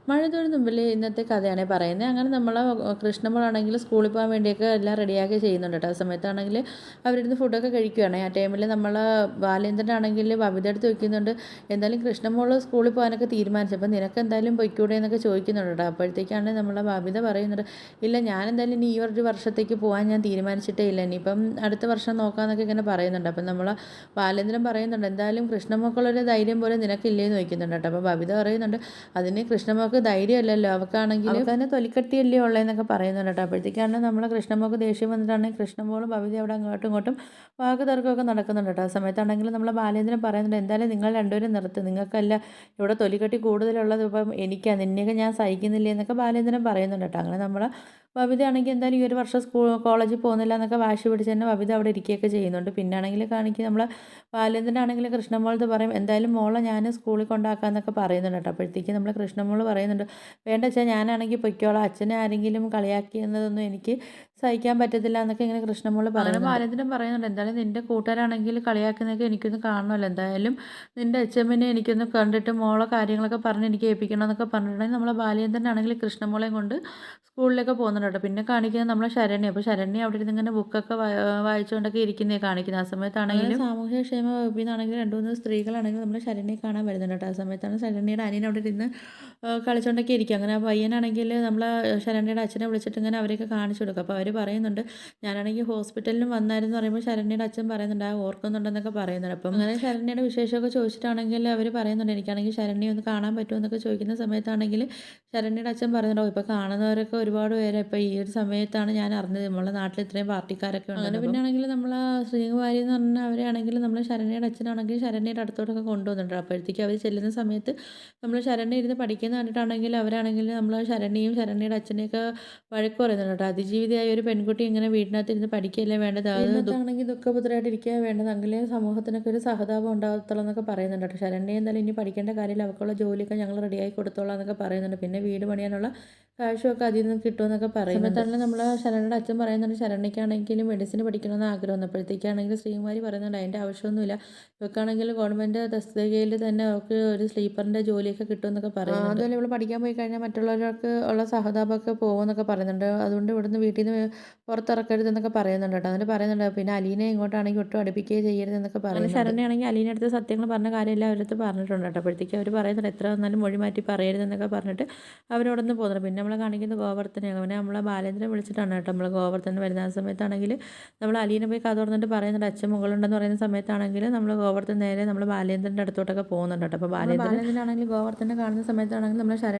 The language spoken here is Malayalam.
മഴത്തോട് മുമ്പിൽ ഇന്നത്തെ കഥയാണ് പറയുന്നത്. അങ്ങനെ നമ്മൾ കൃഷ്ണമോളാണെങ്കിൽ സ്കൂളിൽ പോകാൻ വേണ്ടിയൊക്കെ എല്ലാം റെഡിയാക്കി ചെയ്യുന്നുണ്ട് കേട്ടോ. ആ സമയത്താണെങ്കിൽ അവരിരുന്ന് ഫുഡൊക്കെ കഴിക്കുകയാണ്. ആ ടൈമിൽ നമ്മൾ ബാലേന്ദ്രനാണെങ്കിൽ ബബിത എടുത്ത് വെക്കുന്നുണ്ട്. എന്തായാലും കൃഷ്ണമോൾ സ്കൂളിൽ പോകാനൊക്കെ തീരുമാനിച്ചു. അപ്പോൾ നിനക്ക് എന്തായാലും പൊയ്ക്കൂടെ എന്നൊക്കെ ചോദിക്കുന്നുണ്ട് കേട്ടോ. അപ്പോഴത്തേക്കാണ് നമ്മളെ ബബിത പറയുന്നത്, ഇല്ല ഞാൻ എന്തായാലും ഇനി ഈ ഒരു വർഷത്തേക്ക് പോകാൻ ഞാൻ തീരുമാനിച്ചിട്ടേ ഇല്ല, ഇനിയിപ്പം അടുത്ത വർഷം നോക്കാമെന്നൊക്കെ ഇങ്ങനെ പറയുന്നുണ്ട്. അപ്പം നമ്മൾ ബാലേന്ദ്രൻ പറയുന്നുണ്ട്, എന്തായാലും കൃഷ്ണമോൾക്കുള്ളൊരു ധൈര്യം പോലെ നിനക്കില്ലേന്ന് ചോദിക്കുന്നുണ്ട് കേട്ടോ. അപ്പോൾ ബബിത പറയുന്നുണ്ട്, അതിന് കൃഷ്ണമോൾക്ക് ധൈര്യമല്ലല്ലോ, അവൾക്കാണെങ്കിൽ അവൾക്ക് തന്നെ തൊലിക്കട്ടിയല്ലേ ഉള്ളതെന്നൊക്കെ പറയുന്നുണ്ട് കേട്ടോ. അപ്പോഴത്തേക്കാണ് നമ്മളെ കൃഷ്ണമോൾക്ക് ദേഷ്യം വന്നിട്ടാണെങ്കിൽ കൃഷ്ണമോളും ഭവിത അവിടെ അങ്ങോട്ടും ഇങ്ങോട്ടും വാക്ക് തർക്കമൊക്കെ നടക്കുന്നുണ്ട് കേട്ടോ. ആ സമയത്താണെങ്കിൽ നമ്മളെ ബാലേന്ദ്രൻ പറയുന്നുണ്ട്, എന്തായാലും നിങ്ങൾ രണ്ടുപേരും നിർത്ത്, നിങ്ങൾക്കല്ല ഇവിടെ തൊലിക്കട്ടി കൂടുതലുള്ളത്, ഇപ്പം എനിക്കാണ്, നിന്നെയൊക്കെ ഞാൻ സഹിക്കുന്നില്ല എന്നൊക്കെ ബാലേന്ദ്രൻ പറയുന്നുണ്ട് കേട്ടോ. അങ്ങനെ നമ്മൾ ബബിതയാണെങ്കിൽ എന്തായാലും ഈ ഒരു വർഷം കോളേജിൽ പോകുന്നില്ല എന്നൊക്കെ വാശി പിടിച്ച് തന്നെ ബബിത അവിടെ ഇരിക്കുകയൊക്കെ ചെയ്യുന്നുണ്ട്. പിന്നാണെങ്കിൽ കാണിക്കുക നമ്മൾ ബാലേന്ദ്രനാണെങ്കിൽ കൃഷ്ണമോളത് പറയും, എന്തായാലും മോളെ ഞാൻ സ്കൂളിൽ കൊണ്ടാക്കാമെന്നൊക്കെ പറയുന്നുണ്ട് കേട്ടോ. അപ്പോഴത്തേക്ക് നമ്മൾ കൃഷ്ണമോൾ പറയുന്നുണ്ട്, വേണ്ട അച്ഛാ ഞാനാണെങ്കിൽ പൊയ്ക്കോളാം, അച്ഛനെ ആരെങ്കിലും കളിയാക്കി എന്നതൊന്നും എനിക്ക് സഹിക്കാൻ പറ്റത്തില്ല എന്നൊക്കെ ഇങ്ങനെ കൃഷ്ണമോൾ പറയുന്നുണ്ട്. ബാലേന്ദ്രൻ പറയുന്നുണ്ട്, എന്തായാലും നിൻ്റെ കൂട്ടുകാരാണെങ്കിൽ കളിയാക്കുന്നതൊക്കെ എനിക്കൊന്ന് കാണണമല്ലോ, എന്തായാലും നിൻ്റെ അച്ഛമ്മനെ എനിക്കൊന്ന് കണ്ടിട്ട് മോളെ കാര്യങ്ങളൊക്കെ പറഞ്ഞ് എനിക്ക് ഏൽപ്പിക്കണം എന്നൊക്കെ പറഞ്ഞിട്ടുണ്ടെങ്കിൽ നമ്മളെ ബാലേന്ദ്രനാണെങ്കിൽ കൃഷ്ണമോളെയും കൊണ്ട് സ്കൂളിലൊക്കെ പോകുന്നുണ്ട് കേട്ടോ. പിന്നെ കാണിക്കുന്നത് നമ്മളെ ശരണ്യ. അപ്പോൾ ശരണ്യ അവിടെ ഇരുന്ന് ഇങ്ങനെ ബുക്കൊക്കെ വായിച്ചുകൊണ്ടൊക്കെ ഇരിക്കുന്നേ കാണിക്കുന്നത്. ആ സമയത്താണെങ്കിലും സാമൂഹ്യക്ഷേമ വകുപ്പിൽ നിന്നാണെങ്കിൽ 2-3 സ്ത്രീകളാണെങ്കിൽ നമ്മുടെ ശരണ്യയെ കാണാൻ വരുന്നുണ്ട് കേട്ടോ. ആ സമയത്താണ് ശരണ്യയുടെ അനിയൻ അവിടെ ഇരുന്ന് കളിച്ചുകൊണ്ടൊക്കെ ഇരിക്കുക. അങ്ങനെ ആ പയ്യനാണെങ്കിൽ നമ്മളെ ശരണ്യയുടെ അച്ഛനെ വിളിച്ചിട്ട് ഇങ്ങനെ അവരെയൊക്കെ കാണിച്ചു കൊടുക്കും. അപ്പോൾ അവർ പറയുന്നുണ്ട്, ഞാനാണെങ്കിൽ ഹോസ്പിറ്റലിലും വന്നായിരുന്നു പറയുമ്പോൾ ശരണ്യയുടെ അച്ഛൻ പറയുന്നുണ്ട്, ആ ഓർക്കുന്നുണ്ടെന്നൊക്കെ പറയുന്നുണ്ട്. അപ്പം അങ്ങനെ ശരണ്യയുടെ വിശേഷമൊക്കെ ചോദിച്ചിട്ടാണെങ്കിൽ അവർ പറയുന്നുണ്ട്, എനിക്കാണെങ്കിൽ ശരണ്യ ഒന്ന് കാണാൻ പറ്റുമോ എന്നൊക്കെ ചോദിക്കുന്ന സമയത്താണെങ്കിൽ ശരണ്യയുടെ അച്ഛൻ പറയുന്നുണ്ടോ, ഇപ്പോൾ കാണുന്നവരൊക്കെ ഒരുപാട് പേരെ ഇപ്പോൾ ഈ ഒരു സമയത്താണ് ഞാൻ അറിഞ്ഞത് നമ്മളെ നാട്ടിൽ ഇത്രയും പാർട്ടിക്കാരൊക്കെ ഉണ്ട്. അങ്ങനെ പിന്നെ ആണെങ്കിൽ നമ്മൾ ശ്രീകുമാരി എന്ന് പറഞ്ഞാൽ അവരാണെങ്കിൽ നമ്മൾ ശരണ്യയുടെ അച്ഛനാണെങ്കിൽ ശരണ്യയുടെ അടുത്തോട്ടൊക്കെ കൊണ്ടുവന്നിട്ടുണ്ട്. അപ്പോഴത്തേക്ക് അവർ ചെല്ലുന്ന സമയത്ത് നമ്മൾ ശരണ്യ ഇരുന്ന് പഠിക്കുന്ന കണ്ടിട്ടാണെങ്കിൽ അവരാണെങ്കിൽ നമ്മൾ ശരണ്യയും ശരണ്യയുടെ അച്ഛനെയൊക്കെ വഴക്ക് പറയുന്നുണ്ട് കേട്ടോ. അതിജീവിതയായ ഒരു പെൺകുട്ടി ഇങ്ങനെ വീടിനകത്ത് ഇരുന്ന് പഠിക്കുകയല്ലേ വേണ്ടത്, അതാണെങ്കിൽ ദുഃഖപുത്രമായിട്ട് ഇരിക്കുക വേണ്ടത്, അങ്കിലേ സമൂഹത്തിനൊക്കെ ഒരു സഹതാപം ഉണ്ടാകത്തുള്ളൂ എന്നൊക്കെ പറയുന്നുണ്ട് കേട്ടോ. ശരണ്യ എന്തായാലും ഇനി പഠിക്കേണ്ട കാര്യമില്ല, അവൾക്കുള്ള ജോലിയൊക്കെ ഞങ്ങൾ റെഡിയാക്കി കൊടുത്തോളാം എന്നൊക്കെ പറയുന്നുണ്ട്. പിന്നെ വീട് പണിയാനുള്ള കാശുമൊക്കെ അതിൽ നിന്ന് കിട്ടുമെന്നൊക്കെ പറയുന്നുണ്ട്. സമയത്താണ് നമ്മൾ ശരണ്യയുടെ അച്ഛൻ പറയുന്നുണ്ട്, ശരണ്യയ്ക്കാണെങ്കിലും മെഡിസിൻ പഠിക്കണമെന്ന് ആഗ്രഹം വന്നപ്പോഴത്തേക്കാണെങ്കിൽ ശ്രീകുമാരി പറയുന്നുണ്ട്, അതിൻ്റെ ആവശ്യമൊന്നുമില്ല, ഇവൾക്കാണെങ്കിൽ ഗവൺമെൻറ് തസ്തികയിൽ തന്നെ അവൾക്ക് ഒരു സ്ലീപ്പറിൻ്റെ ജോലിയൊക്കെ കിട്ടുമെന്നൊക്കെ പറയുന്നുണ്ട്. അതുപോലെ ഇവൾ പഠിക്കാൻ പോയി കഴിഞ്ഞാൽ മറ്റുള്ളവർക്ക് ഉള്ള സഹതാപമൊക്കെ പോകുമെന്നൊക്കെ പറയുന്നുണ്ട്. അതുകൊണ്ട് ഇവിടുന്ന് വീട്ടിൽ നിന്ന് പുറത്തിറക്കരുതെന്നൊക്കെ പറയുന്നുണ്ട് കേട്ടോ. എന്നിട്ട് പറയുന്നുണ്ട്, പിന്നെ അലീനെ ഇങ്ങോട്ടാണെങ്കിൽ ഒട്ടും അടുപ്പിക്കുകയോ ചെയ്യരുതെന്നൊക്കെ പറയുന്നത്. ശരണ്യാണെങ്കിൽ അലീനെ അടുത്ത് സത്യങ്ങൾ പറഞ്ഞ കാര്യമില്ല അവരടുത്ത് പറഞ്ഞിട്ടുണ്ട് കേട്ടോ. അപ്പോഴത്തേക്ക് അവർ പറയുന്നുണ്ട്, എത്ര വന്നാലും മൊഴി മാറ്റി പറയരുതെന്നൊക്കെ പറഞ്ഞിട്ട് അവരവിടെ നിന്ന് പോകുന്നുണ്ട്. പിന്നെ നമ്മളെ കാണിക്കുന്നത് ഗോവർദ്ധനെയാണ്. അവനെ നമ്മളെ ബാലേന്ദ്രൻ വിളിച്ചിട്ടാണ് കേട്ടോ നമ്മൾ ഗോവർദ്ധൻ വരുന്ന. ആ സമയത്താണെങ്കിൽ നമ്മൾ അലീനെ പോയി കഥ തുറന്നിട്ട് പറയുന്നുണ്ട്, അച്ഛൻ മുകളുണ്ടെന്ന് പറയുന്ന സമയത്താണെങ്കിൽ നമ്മൾ ഗോവർദ്ധൻ നേരെ നമ്മൾ ബാലേന്ദ്രൻ്റെ അടുത്തോട്ടൊക്കെ പോകുന്നുണ്ട് കേട്ടോ. അപ്പോൾ ബാലേന്ദ്രനാണെങ്കിൽ ഗോവർദ്ധനെ കാണുന്ന സമയത്താണെങ്കിൽ നമ്മൾ